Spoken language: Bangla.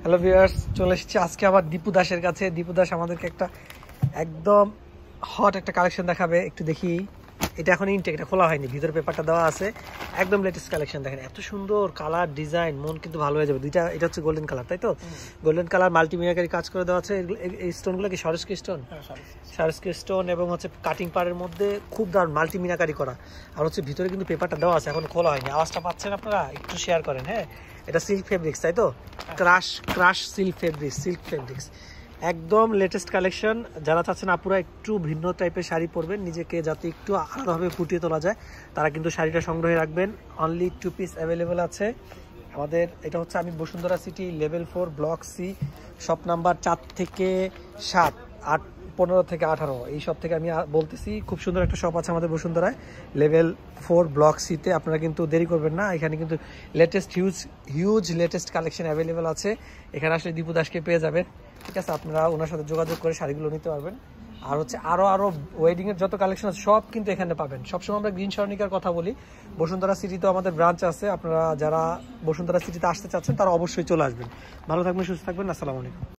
হ্যালো ভিউয়ার্স, চলে এসেছি আজকে আবার দীপু দাসের কাছে। দীপু দাস আমাদেরকে একটা একদম হট একটা কালেকশন দেখাবে। একটু দেখি, এটা এখন ইনটেক, এটা খোলা হয়নি, ভিতরে পেপারটা দেওয়া আছে। একদম লেটেস্ট কালেকশন, দেখেন এত সুন্দর কালার ডিজাইন, মন কিন্তু ভালো হয়ে যাবে। দুইটা, এটা হচ্ছে গোল্ডেন কালার, তাই তো? গোল্ডেন কালার মাল্টিমিনারি কাজ করে দেওয়া আছে। এই স্টোনগুলো কি সরস্কি স্টোন? সরস্কি স্টোন, এবং হচ্ছে কাটিং পাড়ের মধ্যে খুব দারুণ মাল্টিমিনাকারি করা। আর হচ্ছে ভিতরে কিন্তু পেপারটা দেওয়া আছে, এখন খোলা হয়নি। আওয়াজটা পাচ্ছেন আপনারা? একটু শেয়ার করেন। হ্যাঁ, এটা সিল্ক ফেব্রিক্স, তাই তো? ক্রাশ সিল্ক ফেব্রিক্স একদম লেটেস্ট কালেকশন। যারা চাচ্ছেন আপুরা একটু ভিন্ন টাইপের শাড়ি পরবেন, নিজেকে যাতে একটু আলাদাভাবে ফুটিয়ে তোলা যায়, তারা কিন্তু শাড়িটা সংগ্রহে রাখবেন। অনলি 2 পিস অ্যাভেলেবেল আছে আমাদের। এটা হচ্ছে আমি Bashundhara city level 4 block C, shop number 4 থেকে 7, 8, 15 থেকে 18, এই সব থেকে আমি বলতেছি। খুব সুন্দর একটা শপ আছে আমাদের বসুন্ধরায়, লেভেল 4 ব্লক সিতে। আপনারা কিন্তু দেরি করবেন না, এখানে কিন্তু latest huge latest collection available আছে। এখানে আসলে দীপু দাসকে পেয়ে যাবেন, ঠিক আছে? আপনারা ওনার সাথে যোগাযোগ করে শাড়িগুলো নিতে পারবেন। আর হচ্ছে আরো ওয়েডিংয়ের যত কালেকশন আছে সব কিন্তু এখানে পাবেন। সবসময় আমরা গ্রিন স্বর্ণিকার কথা বলি, বসুন্ধরা সিটিতেও আমাদের ব্রাঞ্চ আছে। আপনারা যারা বসুন্ধরা সিটিতে আসতে চাচ্ছেন তারা অবশ্যই চলে আসবেন। ভালো থাকবেন, সুস্থ থাকবেন। আসসালামু আলাইকুম।